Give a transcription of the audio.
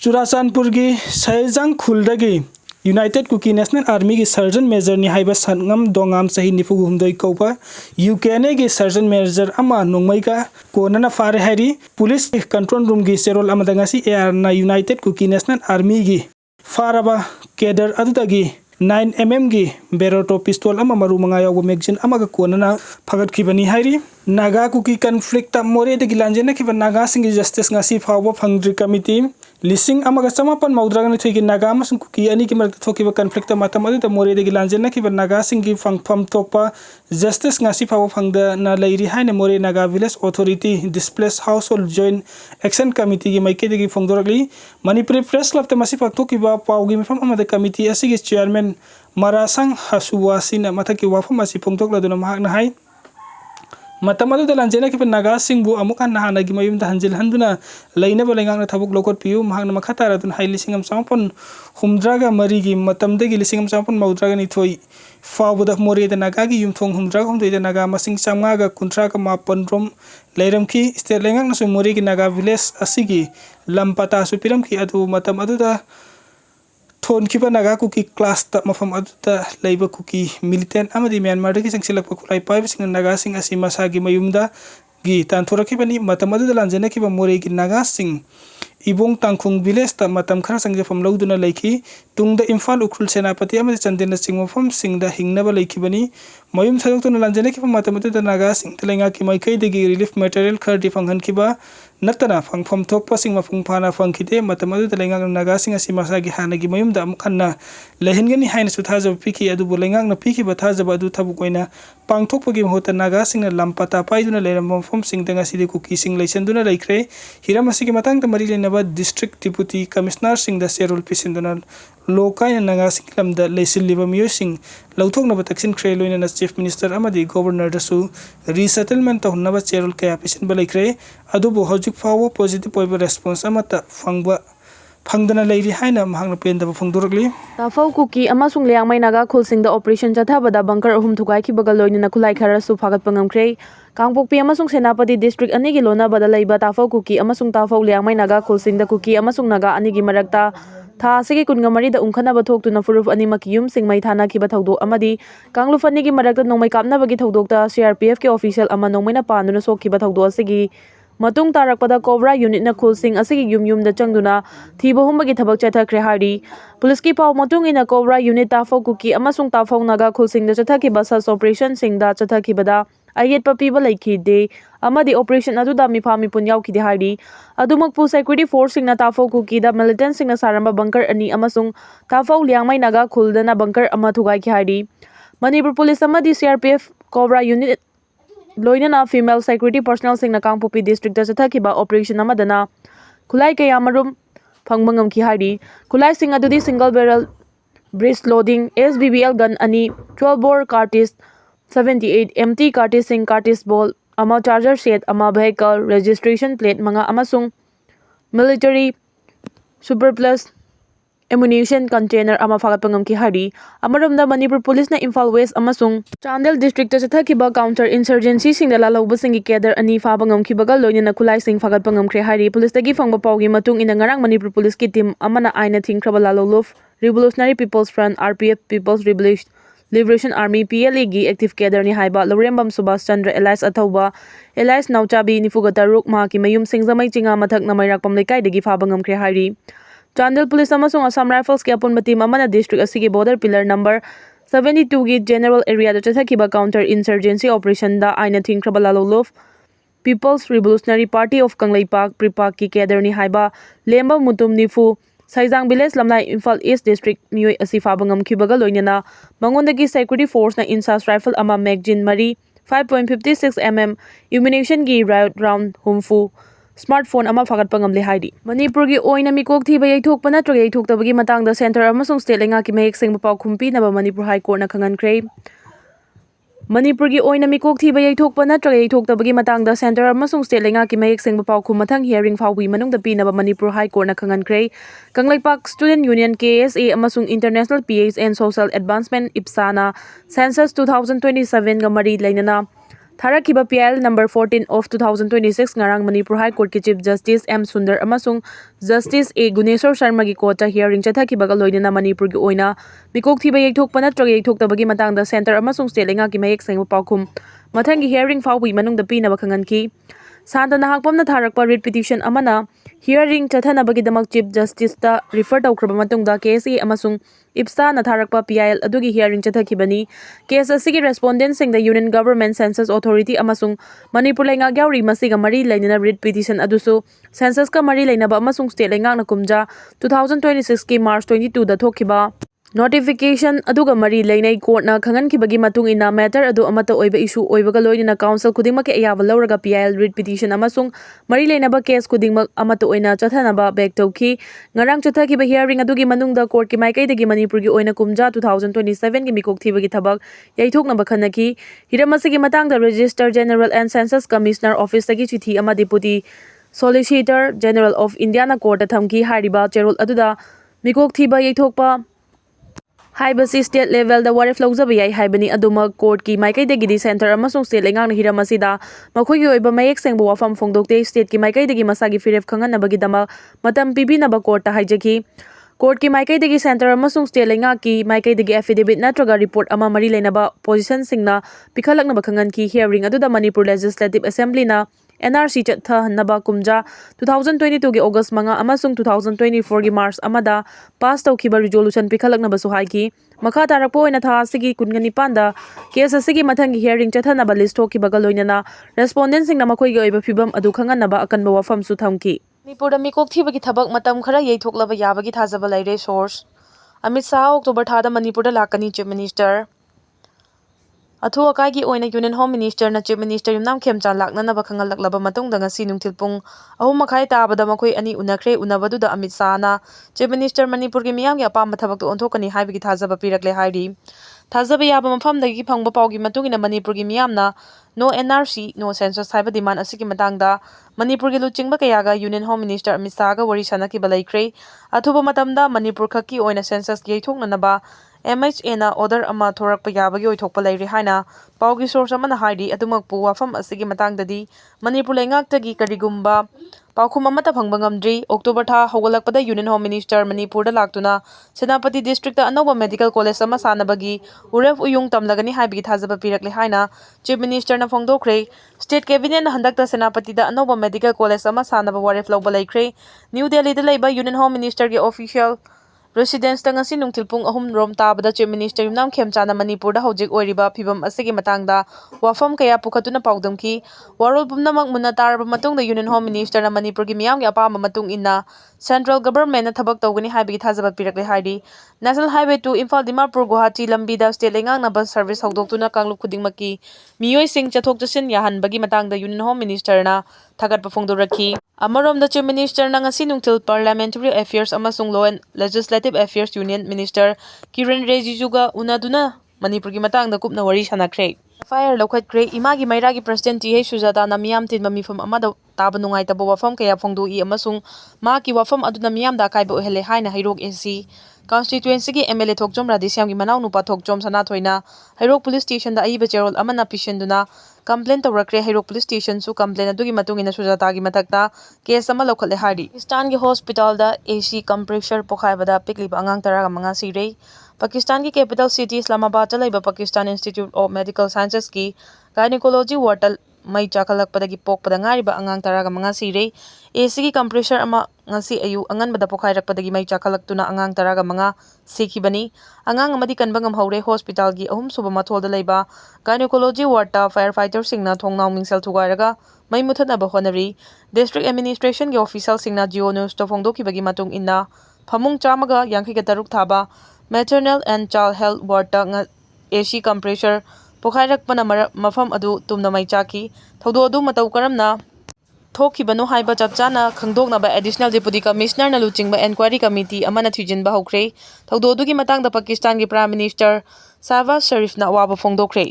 चुराचानपुर की सैजांग खुलदगी United cookie national army की surgeon major नि हाइबा सनगम दोंगाम सही निफुगु हुमदोई कौपा यूकेने की सर्जन मेजर अमा नोंगमै का कोनना फारे हैरी पुलिस कंट्रोल रूम की सेरोल अमदंगासी एआर ना यूनाइटेड कुकी नेशनल आर्मी की फारबा केडर अदुदगी 9mm की बेरोटो पिस्तोल अमा मरु मंगा यावो मैगजीन अमा का कोनना फगत खिबनी हैरी नागा कुकी कन्फ्लिक्ट मोरे दगी लांजेना खिबा नागा सिंग जस्टिस ngasi फावबो फंग्री कमिटी लिसिंग अमगा समापन मौद्रागन थुगी नागा अमसुंग कुकी अनि की मरक थोकिबा कन्फ्लिक्ट मतम अदु मोरे दगी लांजेना खिबा नागा सिंग की फंगफम थोकपा जस्टिस ngasi फावबो फंगद ना लैरी हाइने Moreh Naga village authority displace household joint action committee की माइके दगी फोंगदोरगली मणिपुरी प्रेस क्लब ते मसी फक्तोकिबा पावगी मिफम अमदा कमिटी असिगी चेयरमैन मरासंग हसुवासिना मथकी वाफम असी फोंगदोकलादुना महाकना हाइ मतम अदु लांजेना खिबा नागा सिंगबु अमुका नाहानागी मयुमदा हंजिल हंदुना लैनबा लैंगांगना थबुक लोकत पियु महाकना मखातारादुन हाइ लिसिंगम सामपन हुमद्रागा मरीगी मतमदगी लिसिंगम सामपन मौद्रागा निथोई फावबदा मोरेदा नागागी युमथोंग हुमद्रागा हुमदोइदा नागा मसिंग चांगागा कुंथ्रागा मापन रोम लैरमखी स्टेट लैंगांगनासु मोरेगी नागा विलेज असिगी लंपतासु पिरमखी अदु मतम अदुदा थोन खिबा नागा कुकी क्लास ता मफम अदुता लैबा कुकी मिलिटेंट अमदी म्यांमार दगी संगसिलकपा खुलाई पाइबसिंग नागा सिंग असि मसागी मयुमदा गी तानथोरखिबनी मतम अदुदा लांजेना खिबा मोरेगी नागा सिंग इबोंग तांखुंग विलेज ता मतम खरा संगजफम लौदुना लैखी तुंगदा इम्फाल उखुल सेनापति अमदी चंदेना सिंगमफम सिंगदा हिंगनबा लैखिबनी मयुम थादोक्तुना लांजेना खिबा मतम अदुदा नागा सिंग तलेंगा की माइकै दगी रिलीफ मटेरियल खरदि फंगहनखिबा नतना फंगफम थोकपा सिंग मफुंग फाना फंगखिते मतम अदुदा लैंगांग नागा सिंग असि मसागी हानागी मयुमदा अमुखन्ना लैहनगनी हाइनसु थाजब पिखि अदुबु लैंगांगना पिखिबा थाजब अदु थबुकोइना पांगथोकपगी होता नागा सिंगना लंपता पाइदुना लैरम मफम सिंग दंगासिदि कुकी सिंग लैसनदुना लैख्रे हिराम असिगी मतंग मरी लेनबा डिस्ट्रिक्ट डिप्यूटी कमिश्नर सिंग द सेरोल पिसिंदुना लोकाय नागा सिंग लमदा लैसिलिबा मियो सिंग लौथोकनबा तक्सिन ख्रे लोइना चीफ मिनिस्टर अमदी गवर्नर दसु रिसेटलमेंट तौनबा चेरोल कया पिसिनबा लैख्रे अदुबु हौजिक फावो पॉजिटिव ओइबा रेस्पॉन्स अमता फंगबा फंगदना लैरी हाइना महांगना पेंदबा फंगदोरगली ताफौ कुकी अमसुंग लेयांगमै नागा खुलसिंग द ऑपरेशन चथाबदा बंकर अहुम थुगाइखिबगा लोइनना खुलाई खरसु फागतपा ngamkhre कांगपोकपी अमसुंग सेनापति डिस्ट्रिक्ट अनिगी लोनाबदा लैबा ताफौ कुकी अमसुंग ताफौ लेयांगमै नागा खुलसिंग द कुकी अमसुंग नागा अनिगी मरक्ता था असिगी कुनगमरीदा उंखनबा थोकतुना फुरुफ अनिमकी युमसिंग मै थानाखिबा थौदोक अमदी कांगलुफ अनिगी मरक्ता नोंमै कापनबगी थौदोकता सीआरपीएफ के ऑफिशियल अमा नोंमैना पांदुना सोखिबा थौदोक असिगी मतुंग तारकपदा कोबरा यूनिट न खुलसिंग असिगी युम चंगदुना थीबा हुमबगी थबक चथखरे हारी पुलिस की पाव मतुंग इन कोबरा यूनिट ताफौ कुकी अमसुंग ताफौ नागा खुलसिंग द चथखिबा सर्च ऑपरेशन सिंग दा चथखिबदा अयेत पपीबा लैखिदे अमदी ऑपरेशन अदुदा मिफा मिपुन यावखिदे हारी अदुमकपु सिक्योरिटी फोर्स सिंग न ताफौ कुकी दा मिलिटेंट सिंग न सारंबा बंकर अनि अमसुंग ताफौ लियांगमै नागा खुलदना बंकर अमा थुगाइखि हारी मणिपुर पुलिस अमदी सीआरपीएफ कोबरा यूनिट लोइनना फीमेल सिक्योरिटी पर्सनल सिंग न कांगपोपी डिस्ट्रिक्ट चथखिबा ऑपरेशन अमदना खुलाई कयामरुम फंगमंगमखि हारी खुलाई सिंग अदुदी single barrel breech loading SBBL gun अनि 12 बोर कार्टिस 78 MT कार्टिस सिंग कार्टिस बॉल अमा चार्जर सेट अमा vehicle registration plate मंगा अमसुंग military super plus ammunition container अमा फागतपा ngamkhि हारी अमरमदा मणिपुर पुलिस न इम्फाल वेस्ट अमसुंग चांदेल डिस्ट्रिक्ट चथखिबा काउंटर इंसर्जेंसी सिंग लालौबसिंग केडर अनि फाबा ngamkhibगा लोइनना खुलाई सिंग फागतपा ngamkhre हारी पुलिस दगी फंगबा पावगी मतुंग इन ngarang मणिपुर पुलिस की टीम अमना आइना थिंगख्रबा लालौलुफ revolutionary people's front RPF people's liberation army PLA गी एक्टिव केडर नि हाइबा लोरेंबम सुभाष चंद्र एलाइस अथौबा एलाइस नाउचाबी निफुगतरुक माकी मयुम सिंगजमै चिंगा मथक नमैराकपम लेकाई दगी फाबा ngamkhre हारी चांदेल पुलिस अमसुंग असम राइफल्स के अपुनबा टीम अमना डिस्ट्रिक्ट असिगी बॉर्डर पिलर नंबर 72 की जनरल एरिया चथखिबा काउंटर इंसर्जेंसी ऑपरेशन दा आइना थिंगख्रबा लालौलुफ people's revolutionary party of Kangleipak PREPAK की केडर नि हाइबा लेम्बा मुतुम निफु सैजांग विलेज लमनाई इम्फाल ईस्ट डिस्ट्रिक्ट मियोई असि फाबा ngamkhibगा लोइनना मंगोंदगी सिक्योरिटी फोर्स न इंसास राइफल अमा मैगजीन मरी 5.56 mm इम्यूनेशन की राउट राउंड हुमफु स्मार्टफोन अमा फागतपा ngamle हाइडी मणिपुर की ओइना मिकोक थीबा यैथोकपा नत्रग यैथोकतबगी मतंगदा सेंटर अमसुंग स्टेट लेंगा की मयेक सेंगबा पाउ खुम्पीनबा मणिपुर हाई कोर्ट न खंगनख्रे मणिपुर की ओइना मिकोक थीबा यैथोकपा नत्रग यैथोकतबगी मतंगदा सेंटर अमसुंग स्टेट लेंगा की मयेक सेंगबा पाउ खुम मथंग हियरिंग फाउबी मनुंगदा पीनबा मणिपुर हाई कोर्ट न खंगनख्रे कंगलैपाक स्टूडेंट यूनियन KSA अमसुंग international PH and social advancement IPSAना सेंसस 2027 गा मरी लेनना ꯊꯥꯔꯛꯈꯤꯕ PIL number 14 of 2026 ngarang Manipur High Court ki Chief Justice M Sundar amasung Justice A Guneshwar Sharma gi court hearing chathakibaga loinana Manipur gi oina mikok thiba yekthokpa natraga yektoktabagi matangda center amasung state lenga ki mayek sengba paukhum mathangi hearing fawbi manungda pinaba khanganki Santa nahakpamna tharakpa writ petition amana hearing chathanabagi Chief Justice ta refer tawkraba matungda KSA amasung IPSA na tharakpa PIL adugi hearing chathakibani case asigi respondent sing the Union Government Census Authority amasung Manipur lenga gyawri masiga mari lainina writ petition adusu census ka mari lainaba amasung state lenga na kumja 2026 ki March 22 da thokhiba notification aduga mari lainai court na khangan kibagi matung ina matter adu amata oiba issue oibaga loinina council khudingma ke ayaba lawraga PIL writ petition amasung mari lainaba case khudingma amata oina chathanaba back tawki ngarang chathakiba hearing adugi manungda court ki maikai dagi Manipur gi oina kumja 2027 gi mikok thibagi thabak yaithoknaba khanaki hiramasigi matangda Register General and Census Commissioner Office tagi chithi ama Deputy Solicitor General of India na court thamki hariba cherol aduda mikok thiba yaithokpa Haibasi state level da warif lawjaba yai haibani aduma court ki maikai dagi center amasung state lengang na hiramasida makhoigi oiba mayek sengba wafam phongdokte state ki maikai dagi masagi firef khanganabagi dama matam pibinaba court ta haijaki court ki maikai dagi center amasung state lenga ki maikai dagi affidavit natraga report ama mari lainaba position singna pikhalaknaba khangan ki hearing aduda Manipur Legislative Assembly na NRC chatha naba kumja 2022 gi August manga amasung 2024 gi March amada pass tawkhiba resolution pikhalaknaba su haiki makha tarakpo oina tha asigi kungani panda case asigi mathangi hearing chathanaba list thokhibaga loinana respondent singna makhoi gi oiba phibam adu khanganaba akanba wafam su thamki Manipur da mikok thibagi thabak matam khara yeithoklaba yabagi thajaba laire source Amit Shah October thada Manipur da lakani Chief Minister Athu akai gi oina Union Home Minister na Chief Minister Yumnam Khemcha laknanaba khangalak matungda ngasi nungthil pung 3:30 tabada makhoi ani unakre unabaduda Amit Shah na Chief Minister Manipur gi miyam gi apam thabak to onthokani haibagi thajaba pirakle hairi thajaba yaba mafamdagi phangba paugi matungina Manipur gi miyamna no NRC no census haiba demand asigi matangda Manipur gi luchingba kayaga Union Home Minister Amit Shah ga wari sanaki balaikre athuba matamda Manipur khaki oina census gi thoknanaba MHA na order ama thorakpa yabagi oithokpa lairi haina paugi source amana haidi adumakpu wafam asigi matangdadi Manipur lengaktagi karigumba paukhum amata phangba ngamdri October tha hogalakpada Union Home Minister Manipur da laktuna Senapati district da anoba medical college ama sanabagi uref uyung tamlagani haibigi thajaba pirakle haina Chief Minister na phongdokre State Cabinet na handakta Senapati da anoba medical college ama sanaba waref lawba laikre New Delhi da laiba Union Home Minister gi official Residence ta ngasi nungthil pung 3 rom tabada Chief Minister Yumnam Khemcha na Manipur da hojik oiriba phibam asigi matangda wafam kaya pukhatuna paudamki warol pumnamak munna taraba matungda Union Home Minister na Manipur gi miyam gi apama matung inna Central Government na thabak tawgani haibigi thajaba pirakle haidi National Highway to Imphal Dimapur Guwahati lambi da state lengang na bus service hogdoktuna kanglup khudingmaki Meeoi sing chathok chasin yahanbagi matangda Union Home Minister na thagatpa phongdoraki Amarom da Chief Minister na ngasi nungthil Parliamentary Affairs amasung Law and Legislative Affairs Union Minister Kiren Rijijuga unaduna Manipur gi matangda kupna wari sanakre Fire Langkhatkhre imagi mairagi President TH Sujata na miyam tinba mifam amada taba nungai taba wafam kaya phongdoi amasung ma ki wafam aduna miyam da kaiba ohele haina hairok AC constituency gi MLA Thokjom Radhisyam gi manau nupa Thokjom Sanathoina hairok police station da aiba cherol amana pishenduna complaint tawrakre hairok police station su complaint adugi matungina Sujata gi matakta case ama lokhatle hari Pakistan gi hospital da AC compressor pokhaibada pikliba angang taraga manga sirei Pakistan ki capital city Islamabad ta laiba Pakistan Institute of Medical Sciences ki gynecology ward mai chakalakpadagi pokpada ngariba angang taraga manga sirei AC ki compressor ama ngasi ayu anganbada pokhairakpadagi mai chakalaktuna angang taraga manga sikhibani angang amadi kanbangam haure hospital gi ahum suba mathol da laiba gynecology ward ta firefighter singna thongnaw mingsel thugairaga mai muthanaba honari district administration gi official singna Geo News to phongdokibagi matung inna phamung chamaga yangkhiga taruk thaba maternal and child health ward ta AC compressor pokhairakpana mafam adu tumna mai chaki thodo adu matau karamna thokibano haiba chapchana khangdoknaba additional deputy commissioner na luchingba inquiry committee amana thijinba hokre thodo adu gi matangda Pakistan gi prime minister Shahbaz Sharif na waba phongdokre